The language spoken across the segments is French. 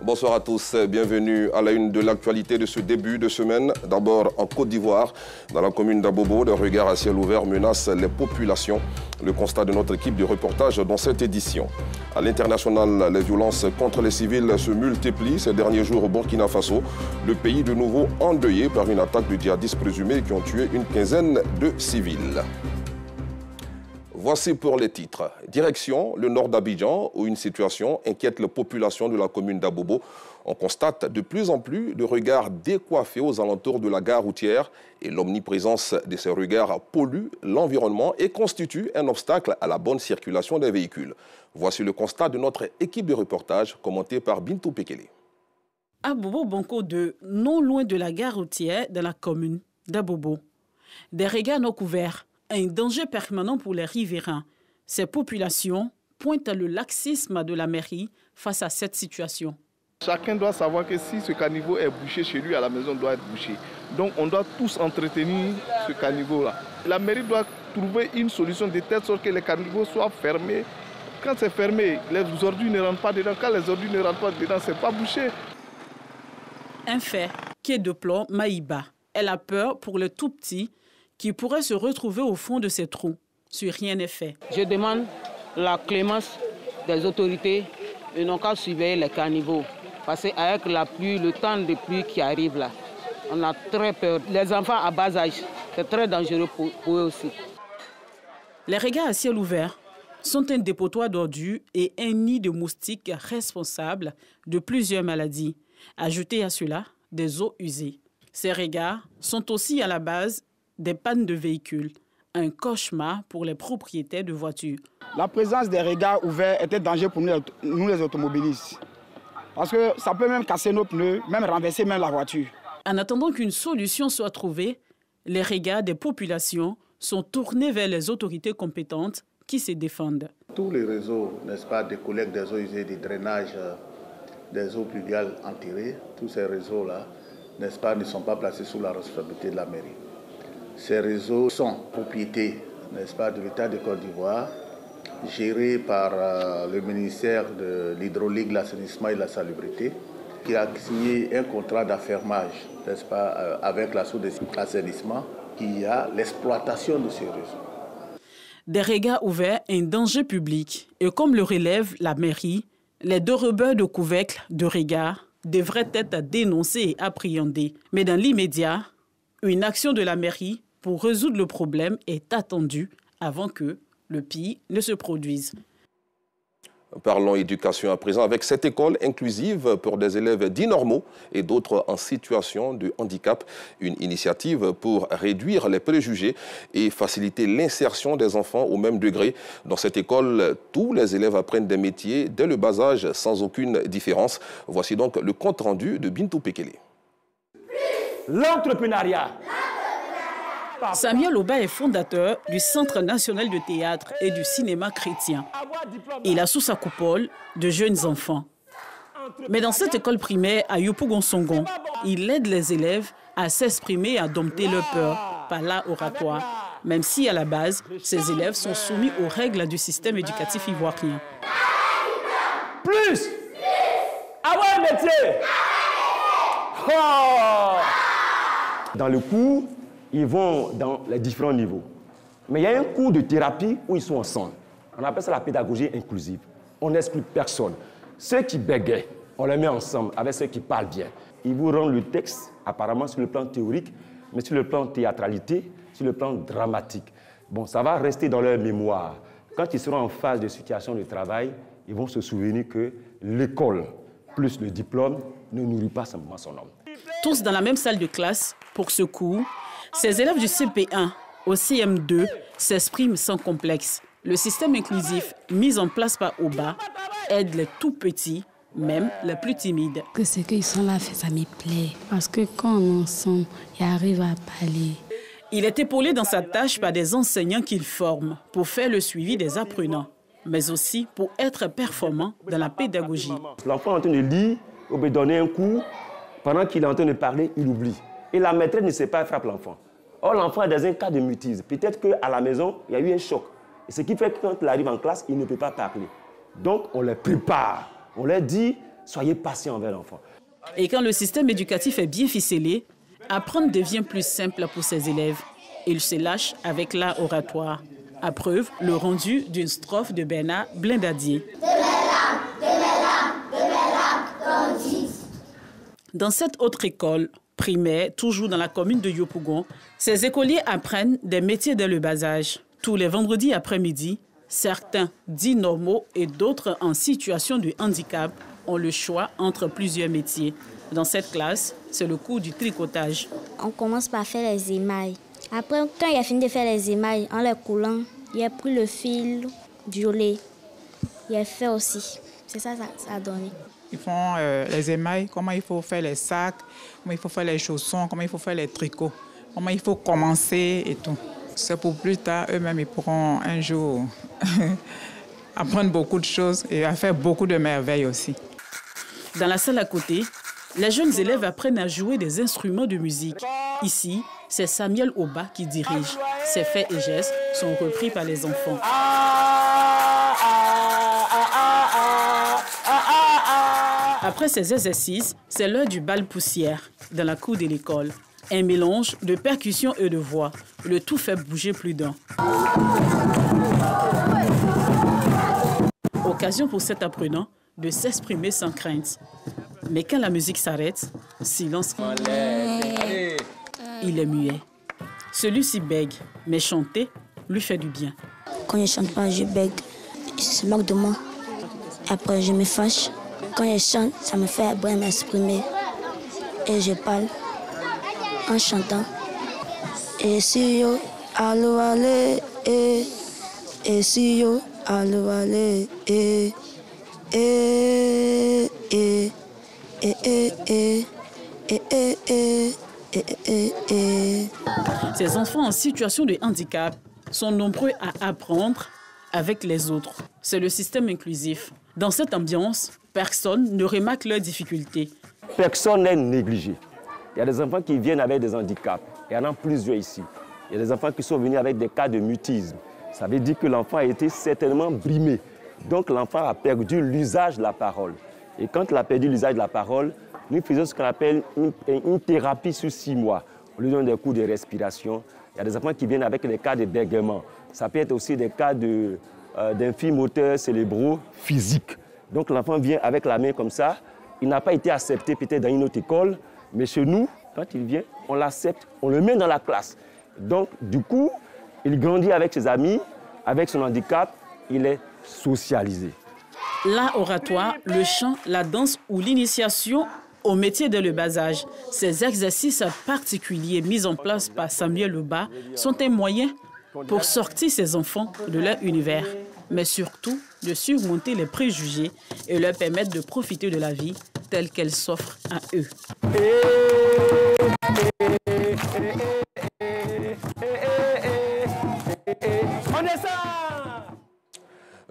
Bonsoir à tous, bienvenue à la une de l'actualité de ce début de semaine. D'abord en Côte d'Ivoire, dans la commune d'Abobo, le regard à ciel ouvert menace les populations. Le constat de notre équipe de reportage dans cette édition. À l'international, les violences contre les civils se multiplient ces derniers jours au Burkina Faso. Le pays de nouveau endeuillé par une attaque de djihadistes présumés qui ont tué une quinzaine de civils. Voici pour les titres. Direction le nord d'Abidjan, où une situation inquiète la population de la commune d'Abobo. On constate de plus en plus de regards décoiffés aux alentours de la gare routière et l'omniprésence de ces regards pollue l'environnement et constitue un obstacle à la bonne circulation des véhicules. Voici le constat de notre équipe de reportage commenté par Bintou Pekele. Abobo Bonko 2, non loin de la gare routière de la commune d'Abobo. Des regards non couverts. Un danger permanent pour les riverains. Ces populations pointent le laxisme de la mairie face à cette situation. Chacun doit savoir que si ce caniveau est bouché chez lui, à la maison doit être bouché. Donc on doit tous entretenir ce caniveau-là. La mairie doit trouver une solution de telle sorte que les caniveaux soient fermés. Quand c'est fermé, les ordures ne rentrent pas dedans. Quand les ordures ne rentrent pas dedans, ce n'est pas bouché. Un fait qui déplore Maïba. Elle a peur pour le tout petit qui pourrait se retrouver au fond de ces trous si rien n'est fait. Je demande la clémence des autorités et non qu'à surveiller les caniveaux. Parce qu'avec la pluie, le temps de pluie qui arrive là, on a très peur. Les enfants à bas âge, c'est très dangereux pour eux aussi. Les regards à ciel ouvert sont un dépotoir d'ordures et un nid de moustiques responsables de plusieurs maladies. Ajoutez à cela des eaux usées. Ces regards sont aussi à la base des pannes de véhicules, un cauchemar pour les propriétaires de voitures. La présence des regards ouverts est un danger pour nous les automobilistes. Parce que ça peut même casser nos pneus, même renverser même la voiture. En attendant qu'une solution soit trouvée, les regards des populations sont tournés vers les autorités compétentes qui se défendent. Tous les réseaux, n'est-ce pas, de collecte des eaux usées, de drainage des eaux pluviales enterrées, tous ces réseaux-là, n'est-ce pas, ne sont pas placés sous la responsabilité de la mairie. Ces réseaux sont propriété, n'est-ce pas, de l'État de Côte d'Ivoire, gérés par le ministère de l'Hydraulique, de l'Assainissement et de la Salubrité, qui a signé un contrat d'affermage, n'est-ce pas, avec la Société d'assainissement, qui a l'exploitation de ces réseaux. Des regards ouverts, un danger public. Et comme le relève la mairie, les dérobeurs de couvercles de regards devraient être dénoncés et appréhendés. Mais dans l'immédiat, une action de la mairie pour résoudre le problème est attendue avant que le pire ne se produise. Parlons éducation à présent avec cette école inclusive pour des élèves dits normaux et d'autres en situation de handicap. Une initiative pour réduire les préjugés et faciliter l'insertion des enfants au même degré. Dans cette école, tous les élèves apprennent des métiers dès le bas âge sans aucune différence. Voici donc le compte rendu de Bintou Pekele. L'entrepreneuriat. Samuel Oba est fondateur du Centre national de théâtre et du cinéma chrétien. Il a sous sa coupole de jeunes enfants. Mais dans cette école primaire à Yopougon-Songon, il aide les élèves à s'exprimer et à dompter leur peur par l'art oratoire, même si à la base, ces élèves sont soumis aux règles du système éducatif ivoirien. Plus. Avoir un métier. Oh. Dans le cours, ils vont dans les différents niveaux. Mais il y a un cours de thérapie où ils sont ensemble. On appelle ça la pédagogie inclusive. On n'exclut personne. Ceux qui bégayent, on les met ensemble avec ceux qui parlent bien. Ils vous rendent le texte, apparemment sur le plan théorique, mais sur le plan théâtralité, sur le plan dramatique. Bon, ça va rester dans leur mémoire. Quand ils seront en phase de situation de travail, ils vont se souvenir que l'école plus le diplôme ne nourrit pas simplement son homme. Tous dans la même salle de classe pour ce cours, ces élèves du CP1 au CM2 s'expriment sans complexe. Le système inclusif mis en place par Oba aide les tout petits, même les plus timides. Que ce qu'ils sont là, ça me plaît. Parce que quand on est ensemble, ils arrivent à parler. Il est épaulé dans sa tâche par des enseignants qu'il forme pour faire le suivi des apprenants, mais aussi pour être performant dans la pédagogie. L'enfant est en train de lire, on peut donner un cours. Pendant qu'il est en train de parler, il oublie. Et la maîtresse ne sait pas, elle frappe l'enfant. Or, l'enfant est dans un cas de mutisme. Peut-être qu'à la maison, il y a eu un choc. Et ce qui fait que quand il arrive en classe, il ne peut pas parler. Donc, on les prépare. On leur dit, Soyez patient envers l'enfant. Et quand le système éducatif est bien ficelé, apprendre devient plus simple pour ses élèves. Ils se lâchent avec l'art oratoire. À preuve, le rendu d'une strophe de Bernard Blindadier. Dans cette autre école primaire, toujours dans la commune de Yopougon, ces écoliers apprennent des métiers dès le bas âge. Tous les vendredis après-midi, certains dits normaux et d'autres en situation de handicap ont le choix entre plusieurs métiers. Dans cette classe, c'est le cours du tricotage. On commence par faire les émails. Après, quand il a fini de faire les émails, en les coulant, il a pris le fil violet. Il a fait aussi. C'est ça a donné. Ils font les émails, comment il faut faire les sacs, comment il faut faire les chaussons, comment il faut faire les tricots, comment il faut commencer et tout. C'est pour plus tard, eux-mêmes, ils pourront un jour apprendre beaucoup de choses et à faire beaucoup de merveilles aussi. Dans la salle à côté, les jeunes élèves apprennent à jouer des instruments de musique. Ici, c'est Samuel Oba qui dirige. Ses faits et gestes sont repris par les enfants. Après ces exercices, c'est l'heure du bal poussière dans la cour de l'école. Un mélange de percussions et de voix. Le tout fait bouger plus d'un. Occasion pour cet apprenant de s'exprimer sans crainte. Mais quand la musique s'arrête, silence. Il est muet. Celui-ci bègue, mais chanter lui fait du bien. Quand je ne chante pas, je bègue. Je se moque de moi. Après, je me fâche. Quand je chante, ça me fait bien m'exprimer. Et je parle en chantant. Et si yo, allo, allez, et si yo, allo, allez, Ces enfants en situation de handicap sont nombreux à apprendre avec les autres. C'est le système inclusif. Dans cette ambiance, personne ne remarque leurs difficultés. Personne n'est négligé. Il y a des enfants qui viennent avec des handicaps. Il y en a plusieurs ici. Il y a des enfants qui sont venus avec des cas de mutisme. Ça veut dire que l'enfant a été certainement brimé. Donc l'enfant a perdu l'usage de la parole. Et quand il a perdu l'usage de la parole, nous faisons ce qu'on appelle une thérapie sur 6 mois. On lui donne des cours de respiration. Il y a des enfants qui viennent avec des cas de bégaiement. Ça peut être aussi des cas d'infimoteurs cérébraux physiques. Donc l'enfant vient avec la main comme ça. Il n'a pas été accepté peut-être dans une autre école, mais chez nous, quand il vient, on l'accepte, on le met dans la classe. Donc du coup, il grandit avec ses amis, avec son handicap, il est socialisé. L'art oratoire, le chant, la danse ou l'initiation au métier dès le bas âge. Ces exercices particuliers mis en place par Samuel Oba sont un moyen pour sortir ces enfants de leur univers, mais surtout de surmonter les préjugés et leur permettre de profiter de la vie telle qu'elle s'offre à eux.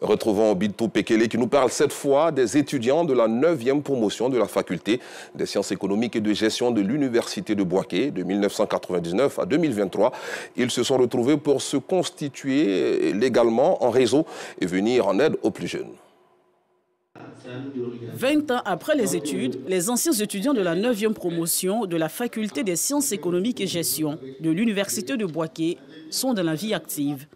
Retrouvons Bintou Pekele qui nous parle cette fois des étudiants de la 9e promotion de la faculté des sciences économiques et de gestion de l'université de Bouaké de 1999 à 2023. Ils se sont retrouvés pour se constituer légalement en réseau et venir en aide aux plus jeunes. 20 ans après les études, les anciens étudiants de la 9e promotion de la faculté des sciences économiques et gestion de l'université de Bouaké sont dans la vie active.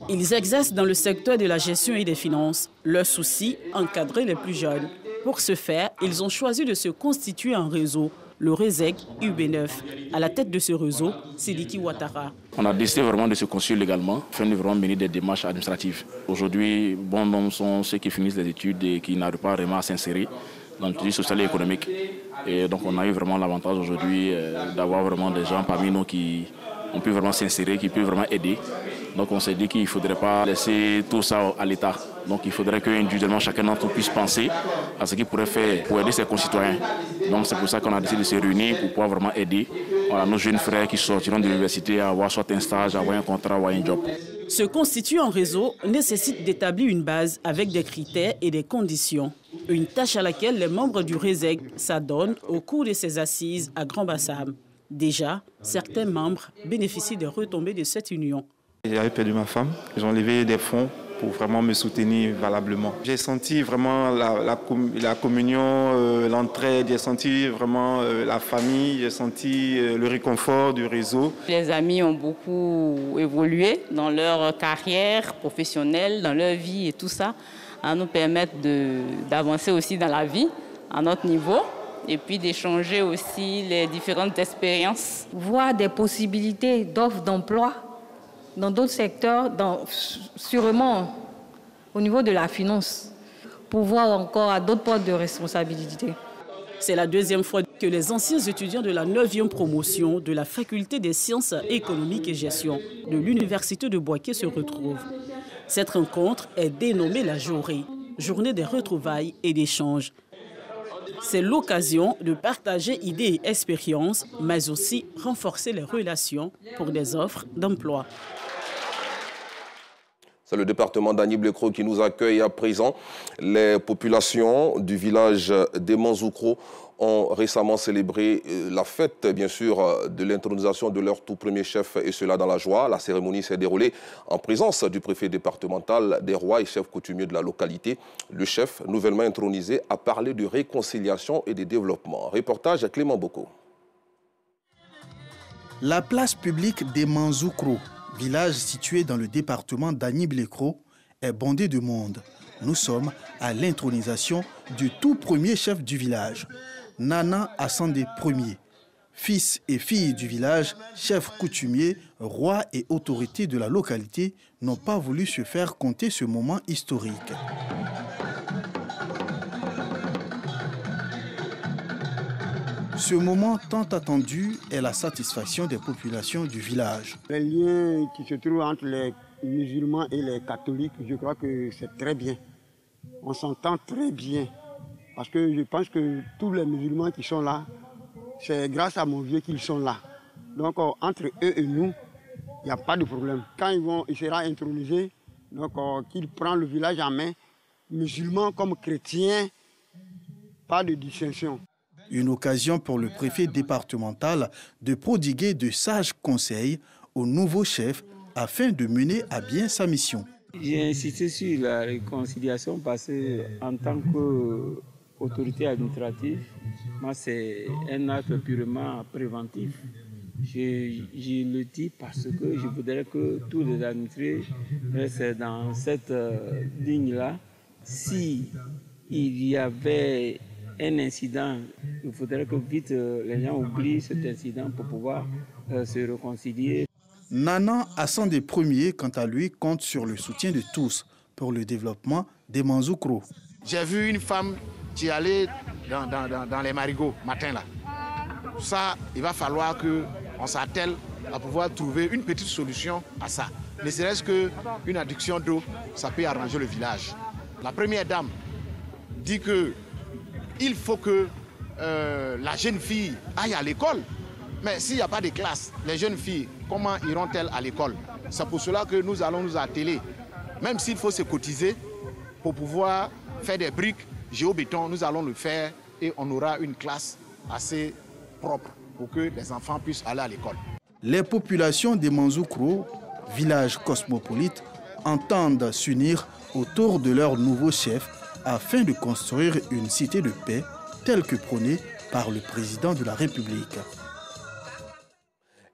Ils exercent dans le secteur de la gestion et des finances. Leur souci, encadrer les plus jeunes. Pour ce faire, ils ont choisi de se constituer en réseau, le RESEG UB9. À la tête de ce réseau, Sidiki Ouattara. On a décidé vraiment de se constituer légalement, afin de vraiment mener des démarches administratives. Aujourd'hui, bon nombre sont ceux qui finissent les études et qui n'arrivent pas vraiment à s'insérer dans l'étude sociale et économique. Et donc on a eu vraiment l'avantage aujourd'hui d'avoir vraiment des gens parmi nous qui ont pu vraiment s'insérer, qui peuvent vraiment aider. Donc on s'est dit qu'il ne faudrait pas laisser tout ça à l'État. Donc il faudrait qu'individuellement chacun d'entre nous puisse penser à ce qu'il pourrait faire pour aider ses concitoyens. Donc c'est pour ça qu'on a décidé de se réunir pour pouvoir vraiment aider nos jeunes frères qui sortiront de l'université à avoir soit un stage, à avoir un contrat, à avoir un job. Se constituer en réseau nécessite d'établir une base avec des critères et des conditions. Une tâche à laquelle les membres du RESEG s'adonnent au cours de ces assises à Grand-Bassam. Déjà, certains membres bénéficient des retombées de cette union. J'avais perdu ma femme. Ils ont levé des fonds pour vraiment me soutenir valablement. J'ai senti vraiment la communion, l'entraide, j'ai senti vraiment la famille, j'ai senti le réconfort du réseau. Les amis ont beaucoup évolué dans leur carrière professionnelle, dans leur vie et tout ça, à nous permettre d'avancer aussi dans la vie, à notre niveau, et puis d'échanger aussi les différentes expériences. Voir des possibilités d'offres d'emploi dans d'autres secteurs, sûrement au niveau de la finance, pour voir encore à d'autres postes de responsabilité. C'est la deuxième fois que les anciens étudiants de la 9e promotion de la Faculté des sciences économiques et gestion de l'Université de Bouaké se retrouvent. Cette rencontre est dénommée la Journée des retrouvailles et d'échanges. C'est l'occasion de partager idées et expériences, mais aussi renforcer les relations pour des offres d'emploi. C'est le département d'Agnibles-les-Cros qui nous accueille à présent. Les populations du village d'Emanzoukro ont récemment célébré la fête, bien sûr, de l'intronisation de leur tout premier chef, et cela dans la joie. La cérémonie s'est déroulée en présence du préfet départemental, des rois et chefs coutumiers de la localité. Le chef, nouvellement intronisé, a parlé de réconciliation et de développement. Reportage à Clément Boko. La place publique d'Emanzoukro, village situé dans le département d'Agnibles-les-Cros, est bondée de monde. Nous sommes à l'intronisation du tout premier chef du village, Nana Assandé Ier. Fils et filles du village, chefs coutumiers, rois et autorités de la localité n'ont pas voulu se faire compter ce moment historique. Ce moment tant attendu est la satisfaction des populations du village. Les liens qui se trouvent entre les musulmans et les catholiques, je crois que c'est très bien. On s'entend très bien. Parce que je pense que tous les musulmans qui sont là, c'est grâce à mon vieux qu'ils sont là. Donc entre eux et nous, il n'y a pas de problème. Quand il sera intronisé, donc qu'il prend le village en main, musulmans comme chrétiens, pas de distinction. Une occasion pour le préfet départemental de prodiguer de sages conseils au nouveau chef afin de mener à bien sa mission. J'ai insisté sur la réconciliation parce qu'en tant qu'autorité administrative, moi c'est un acte purement préventif. Je le dis parce que je voudrais que tous les administrés restent dans cette ligne-là. Si il y avait un incident, il faudrait que vite les gens oublient cet incident pour pouvoir se réconcilier. Nana Assandé Ier, quant à lui, compte sur le soutien de tous pour le développement d'Emanzoukro. J'ai vu une femme qui allait dans les marigots matin là. Ça, il va falloir qu'on s'attelle à pouvoir trouver une petite solution à ça. Ne serait-ce qu'une adduction d'eau, ça peut arranger le village. La première dame dit que il faut que la jeune fille aille à l'école. Mais s'il n'y a pas de classe, les jeunes filles, comment iront-elles à l'école? C'est pour cela que nous allons nous atteler. Même s'il faut se cotiser pour pouvoir faire des briques géobéton, nous allons le faire et on aura une classe assez propre pour que les enfants puissent aller à l'école. Les populations d'Emanzoukro, village cosmopolite, entendent s'unir autour de leur nouveau chef afin de construire une cité de paix telle que prônée par le président de la République.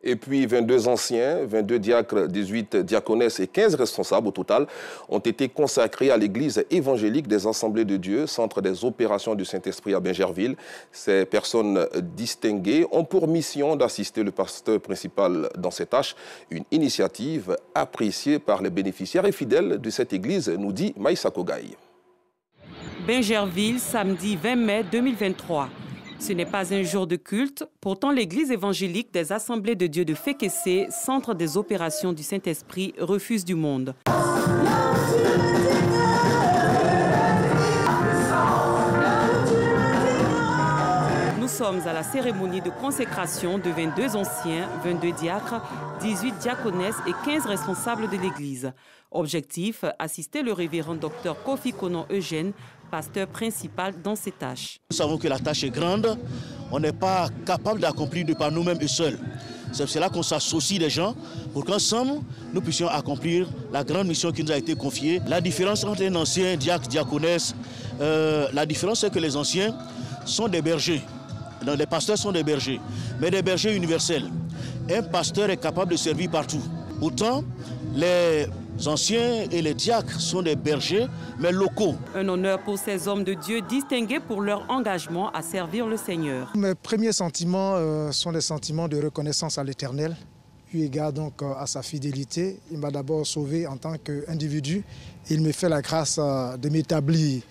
Et puis 22 anciens, 22 diacres, 18 diaconesses et 15 responsables au total ont été consacrés à l'église évangélique des Assemblées de Dieu, centre des opérations du Saint-Esprit à Bingerville. Ces personnes distinguées ont pour mission d'assister le pasteur principal dans ses tâches, une initiative appréciée par les bénéficiaires et fidèles de cette église, nous dit Maïssa Kogaï. Bingerville, samedi 20 mai 2023. Ce n'est pas un jour de culte, pourtant l'église évangélique des Assemblées de Dieu de Fékessé, centre des opérations du Saint-Esprit, refuse du monde. Nous sommes à la cérémonie de consécration de 22 anciens, 22 diacres, 18 diaconesses et 15 responsables de l'église. Objectif, assister le révérend docteur Kofi Konon Eugène, pasteur principal dans ses tâches. Nous savons que la tâche est grande, on n'est pas capable d'accomplir de par nous-mêmes et seuls. C'est cela qu'on s'associe des gens pour qu'ensemble, nous puissions accomplir la grande mission qui nous a été confiée. La différence entre un ancien diacre, diaconesse, la différence c'est que les anciens sont des bergers. Donc, les pasteurs sont des bergers, mais des bergers universels. Un pasteur est capable de servir partout. Pourtant, les anciens et les diacres sont des bergers, mais locaux. Un honneur pour ces hommes de Dieu distingués pour leur engagement à servir le Seigneur. Mes premiers sentiments sont des sentiments de reconnaissance à l'Éternel, eu égard donc à sa fidélité. Il m'a d'abord sauvé en tant qu'individu. Il me fait la grâce de m'établir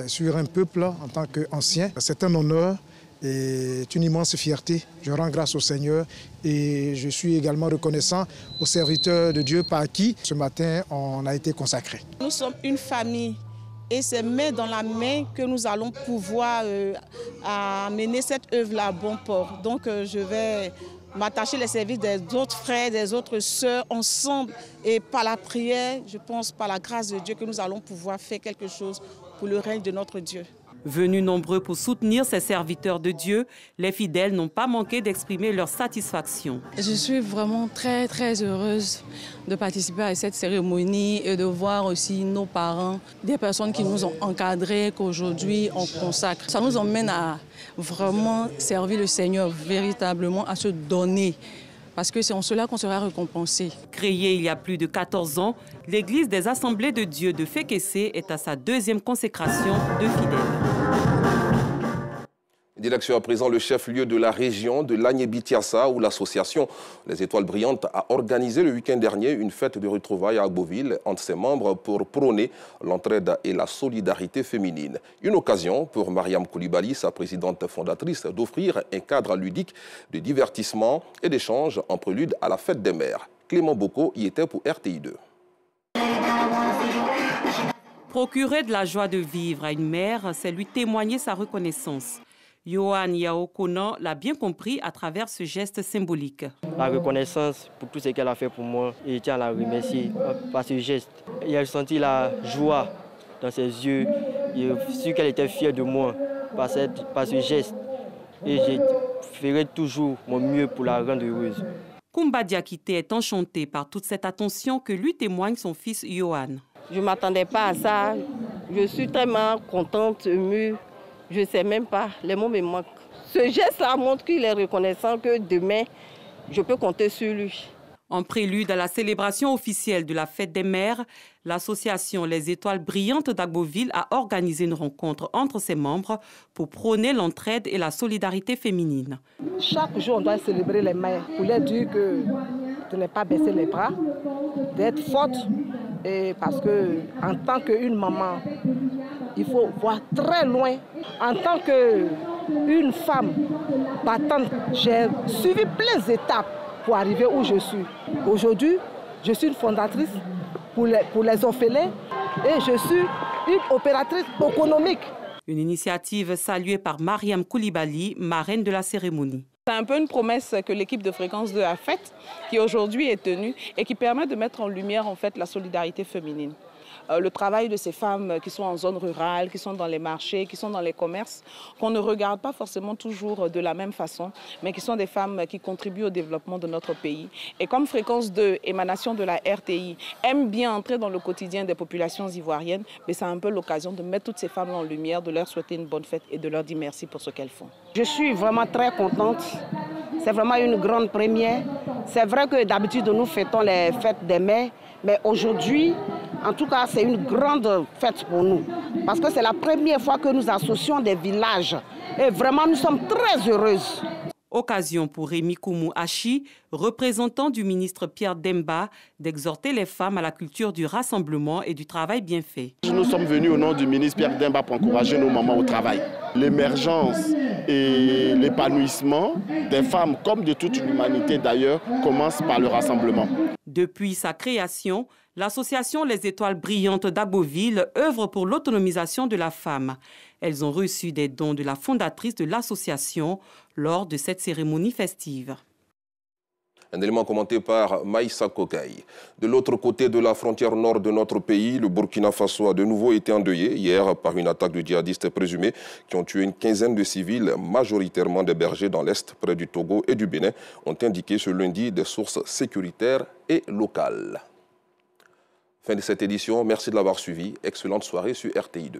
sur un peuple en tant qu'ancien. C'est un honneur. Et une immense fierté. Je rends grâce au Seigneur et je suis également reconnaissant aux serviteurs de Dieu par qui ce matin on a été consacré. Nous sommes une famille et c'est main dans la main que nous allons pouvoir amener cette œuvre-là à bon port. Donc je vais m'attacher les services des autres frères, des autres sœurs ensemble et par la prière, je pense par la grâce de Dieu que nous allons pouvoir faire quelque chose pour le règne de notre Dieu. Venus nombreux pour soutenir ces serviteurs de Dieu, les fidèles n'ont pas manqué d'exprimer leur satisfaction. Je suis vraiment très heureuse de participer à cette cérémonie et de voir aussi nos parents, des personnes qui nous ont encadrés, qu'aujourd'hui on consacre. Ça nous emmène à vraiment servir le Seigneur, véritablement à se donner. Parce que c'est en cela qu'on sera récompensé. Créée il y a plus de 14 ans, l'Église des Assemblées de Dieu de Fékessé est à sa deuxième consécration de fidèles. Direction à présent le chef-lieu de la région de l'Agné-Bitiassa où l'association Les Étoiles Brillantes a organisé le week-end dernier une fête de retrouvailles à Agboville entre ses membres pour prôner l'entraide et la solidarité féminine. Une occasion pour Mariam Koulibaly, sa présidente fondatrice, d'offrir un cadre ludique de divertissement et d'échange en prélude à la fête des mères. Clément Boko y était pour RTI2. Procurer de la joie de vivre à une mère, c'est lui témoigner sa reconnaissance. Yohan Yaokonan l'a bien compris à travers ce geste symbolique. La reconnaissance pour tout ce qu'elle a fait pour moi et je tiens à la remercier par ce geste. J'ai senti la joie dans ses yeux. J'ai su qu'elle était fière de moi par ce geste et je ferai toujours mon mieux pour la rendre heureuse. Kumba Diakite est enchanté par toute cette attention que lui témoigne son fils Yohan. Je ne m'attendais pas à ça. Je suis tellement contente, émue. Je ne sais même pas, les mots me manquent. Ce geste-là montre qu'il est reconnaissant que demain, je peux compter sur lui. En prélude à la célébration officielle de la fête des mères, l'association Les Étoiles Brillantes d'Agboville a organisé une rencontre entre ses membres pour prôner l'entraide et la solidarité féminine. Chaque jour, on doit célébrer les mères pour leur dire que de ne pas baisser les bras, d'être forte. Et parce qu'en tant qu'une maman, il faut voir très loin. En tant qu'une femme battante, j'ai suivi plein d'étapes pour arriver où je suis. Aujourd'hui, je suis une fondatrice pour les orphelins et je suis une opératrice économique. Une initiative saluée par Mariam Koulibaly, marraine de la cérémonie. C'est un peu une promesse que l'équipe de Fréquence 2 a faite, qui aujourd'hui est tenue et qui permet de mettre en lumière en fait la solidarité féminine. Le travail de ces femmes qui sont en zone rurale, qui sont dans les marchés, qui sont dans les commerces, qu'on ne regarde pas forcément toujours de la même façon, mais qui sont des femmes qui contribuent au développement de notre pays. Et comme Fréquence 2, émanation de la RTI, aime bien entrer dans le quotidien des populations ivoiriennes, mais c'est un peu l'occasion de mettre toutes ces femmes en lumière, de leur souhaiter une bonne fête et de leur dire merci pour ce qu'elles font. Je suis vraiment très contente. C'est vraiment une grande première. C'est vrai que d'habitude, nous fêtons les fêtes des mères, mais aujourd'hui, en tout cas, c'est une grande fête pour nous. Parce que c'est la première fois que nous associons des villages. Et vraiment, nous sommes très heureuses. Occasion pour Rémi Koumou Hachi, représentant du ministre Pierre Demba, d'exhorter les femmes à la culture du rassemblement et du travail bien fait. Nous sommes venus au nom du ministre Pierre Demba pour encourager nos mamans au travail. L'émergence et l'épanouissement des femmes, comme de toute l'humanité d'ailleurs, commence par le rassemblement. Depuis sa création, l'association Les Étoiles Brillantes d'Agboville œuvre pour l'autonomisation de la femme. Elles ont reçu des dons de la fondatrice de l'association lors de cette cérémonie festive. Un élément commenté par Maïssa Kokaï. De l'autre côté de la frontière nord de notre pays, le Burkina Faso a de nouveau été endeuillé hier par une attaque de djihadistes présumés qui ont tué une quinzaine de civils, majoritairement des bergers dans l'est, près du Togo et du Bénin, ont indiqué ce lundi des sources sécuritaires et locales. Fin de cette édition, merci de l'avoir suivi. Excellente soirée sur RTI2.